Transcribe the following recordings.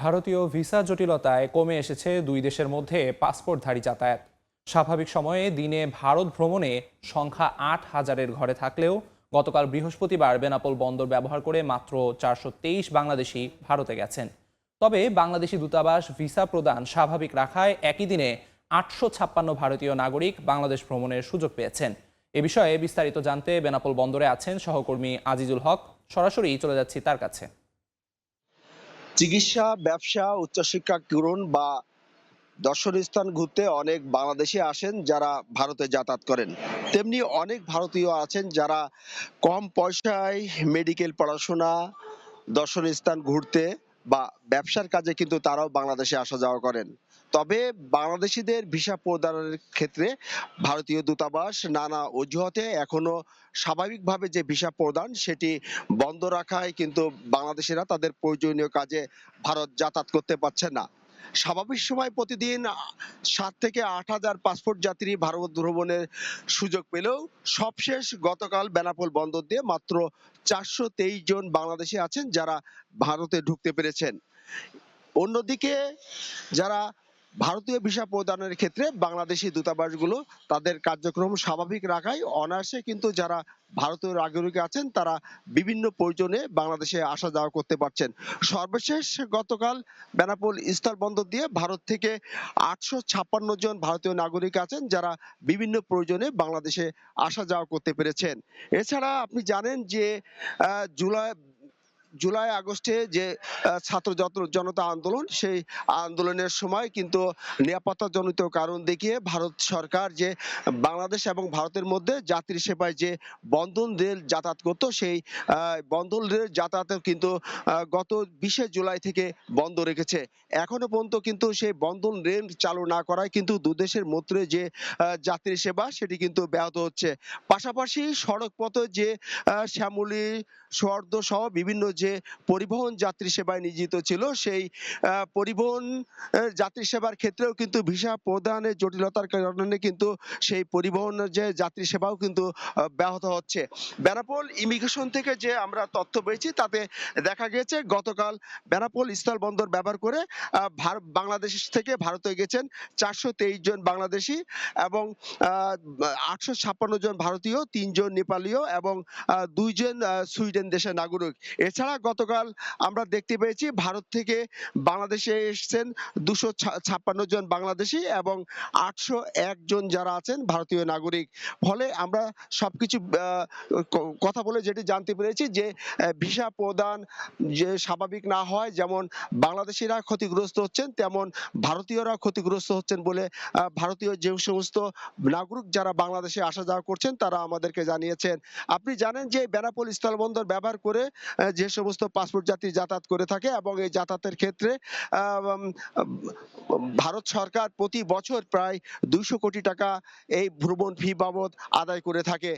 ভারতীয় ভিসা জটিলতায় কমে এসেছে দুই দেশের মধ্যে পাসপোর্টধারী যাতায়াত। স্বাভাবিক সময়ে দিনে ভারত ভ্রমণে সংখ্যা ৮,০০০-এর ঘরে থাকলেও গতকাল বৃহস্পতিবার বেনাপোল বন্দর ব্যবহার করে মাত্র ৪২৩ বাংলাদেশি ভারতে গেছেন। তবে বাংলাদেশি দূতাবাস ভিসা প্রদান স্বাভাবিক রাখায় একই দিনে ৮৫৬ ভারতীয় নাগরিক বাংলাদেশ ভ্রমণের সুযোগ পেয়েছেন। এ বিষয়ে বিস্তারিত জানতে বেনাপোল বন্দরে আছেন সহকর্মী আজিজুল হক। সরাসরি চলে যাচ্ছি তার কাছে। চিকিৎসা, ব্যবসা, উচ্চশিক্ষা পূরণ বা দর্শনীয় স্থান ঘুরতে অনেক বাংলাদেশী আসেন যারা ভারতে যাতায়াত করেন। তেমনি অনেক ভারতীয় আছেন যারা কম পয়সায় মেডিকেল পড়াশোনা, দর্শনীয় স্থান ঘুরতে বা ব্যবসার কাজে কিন্তু তারাও বাংলাদেশে আসা যাওয়া করেন। তবে বাংলাদেশিদের ভিসা প্রদানের ক্ষেত্রে ভারতীয় দূতাবাস নানা অজুহাতে এখনো স্বাভাবিকভাবে যে ভিসা প্রদান সেটি বন্ধ রাখায় কিন্তু বাংলাদেশিরা তাদের প্রয়োজনীয় কাজে ভারত যাতায়াত করতে পারছে না। স্বাভাবিক সময় প্রতিদিন ৭ থেকে ৮ হাজার পাসপোর্ট যাত্রী ভারত ভ্রমণের সুযোগ পেলেও সবশেষ গতকাল বেনাপোল বন্দর দিয়ে মাত্র ৪২৩ জন বাংলাদেশি আছেন যারা ভারতে ঢুকতে পেরেছেন। অন্যদিকে যারা ভারতীয় ভিসা প্রদানের ক্ষেত্রে বাংলাদেশি দূতাবাসগুলো তাদের কার্যক্রম স্বাভাবিক রাখায় অনায়াসে কিন্তু যারা ভারতীয় নাগরিক আছেন তারা বিভিন্ন প্রয়োজনে বাংলাদেশে আসা যাওয়া করতে পারছেন। সর্বশেষ গতকাল বেনাপোল স্থলবন্দর দিয়ে ভারত থেকে ৮৫৬ জন ভারতীয় নাগরিক আছেন যারা বিভিন্ন প্রয়োজনে বাংলাদেশে আসা যাওয়া করতে পেরেছেন। এছাড়া আপনি জানেন যে জুলাই জুলাই আগস্টে যে ছাত্র জনতা আন্দোলন, সেই আন্দোলনের সময় কিন্তু নিরাপত্তাজনিত কারণ দেখিয়ে ভারত সরকার যে বাংলাদেশ এবং ভারতের মধ্যে যাত্রী সেবায় যে বন্ধন রেল যাতায়াত করত, সেই বন্ধন রেল যাতায়াতের কিন্তু গত ২০শে জুলাই থেকে বন্ধ রেখেছে। এখনো পর্যন্ত কিন্তু সেই বন্ধন রেল চালু না করায় কিন্তু দুদেশের মধ্যে যে যাত্রী সেবা সেটি কিন্তু ব্যাহত হচ্ছে। পাশাপাশি সড়ক পথে যে শ্যামলী, সোয়ার্দ সহ বিভিন্ন যে পরিবহন যাত্রী সেবায় নিয়োজিত ছিল, সেই পরিবহন যাত্রী সেবার ক্ষেত্রেও কিন্তু ভিসা প্রদানের জটিলতার কারণে কিন্তু সেই পরিবহন যে যাত্রী সেবাও কিন্তু ব্যাহত হচ্ছে। বেনাপোল ইমিগ্রেশন থেকে যে আমরা তথ্য পেয়েছি তাতে দেখা গেছে গতকাল বেনাপোল স্থল বন্দর ব্যবহার করে বাংলাদেশ থেকে ভারতে গেছেন ৪২৩ জন বাংলাদেশি এবং ৮৫৬ জন ভারতীয়, ৩ জন নেপালীয় এবং ২ জন সুইডেন দেশের নাগরিক। এছাড়া গতকাল আমরা দেখতে পেয়েছি ভারত থেকে বাংলাদেশে এসেছেন ২৫৬ জন বাংলাদেশি এবং ৮০১ জন যারা আছেন ভারতীয় নাগরিক। ফলে আমরা সবকিছু কথা বলে যেটি জানতে পেরেছি যে ভিসা প্রদান যে স্বাভাবিক না হয়, যেমন বাংলাদেশিরা ক্ষতিগ্রস্ত হচ্ছেন তেমন ভারতীয়রা ক্ষতিগ্রস্ত হচ্ছেন বলে ভারতীয় যে সমস্ত নাগরিক যারা বাংলাদেশে আসা যাওয়া করছেন তারা আমাদেরকে জানিয়েছেন। আপনি জানেন যে বেনাপোল স্থলবন্দর ব্যবহার করে যে সমস্ত পাসপোর্ট যাত্রী যাতায়াত করে থাকে এবং এই যাতায়াতের ক্ষেত্রে ভারত সরকার প্রতি বছর প্রায় ২০০ কোটি টাকা এই ভ্রমণ ফি বাবদ আদায় করে থাকে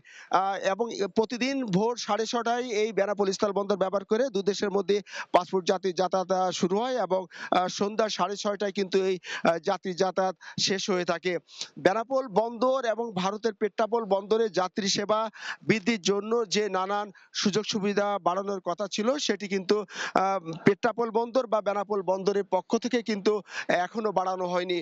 এবং প্রতিদিন ভোর ৬:৩০টায় এই বেনাপোল স্থলবন্দর ব্যবহার করে দুদেশের মধ্যে পাসপোর্ট যাত্রী যাতায়াত শুরু হয় এবং সন্ধ্যা ৬:৩০টায় কিন্তু এই যাত্রী যাতায়াত শেষ হয়ে থাকে। বেনাপোল বন্দর এবং ভারতের পেট্রাপোল বন্দরে যাত্রী সেবা বৃদ্ধির জন্য যে নানান সুযোগ সুবিধা বাড়ানোর কথা ছিল সেটি কিন্তু পেট্রাপোল বন্দর বা বেনাপোল বন্দরের পক্ষ থেকে কিন্তু এখনো বাড়ানো হয়নি।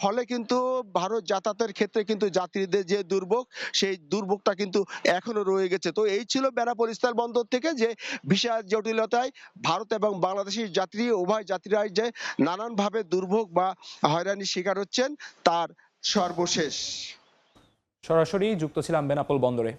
ফলে কিন্তু ভারত যাতায়াতের ক্ষেত্রে কিন্তু যাত্রীদের যে দুর্ভোগ, সেই দুর্ভোগটা কিন্তু এখনো রয়ে গেছে। তো এই ছিল বেনাপোল স্থল বন্দর থেকে যে ভিসা জটিলতায় ভারত এবং বাংলাদেশের যাত্রী উভয় যাত্রীরাই যে নানানভাবে দুর্ভোগ বা হয়রানির শিকার হচ্ছেন তার সর্বশেষ। সরাসরি যুক্ত ছিলাম বেনাপোল বন্দরে।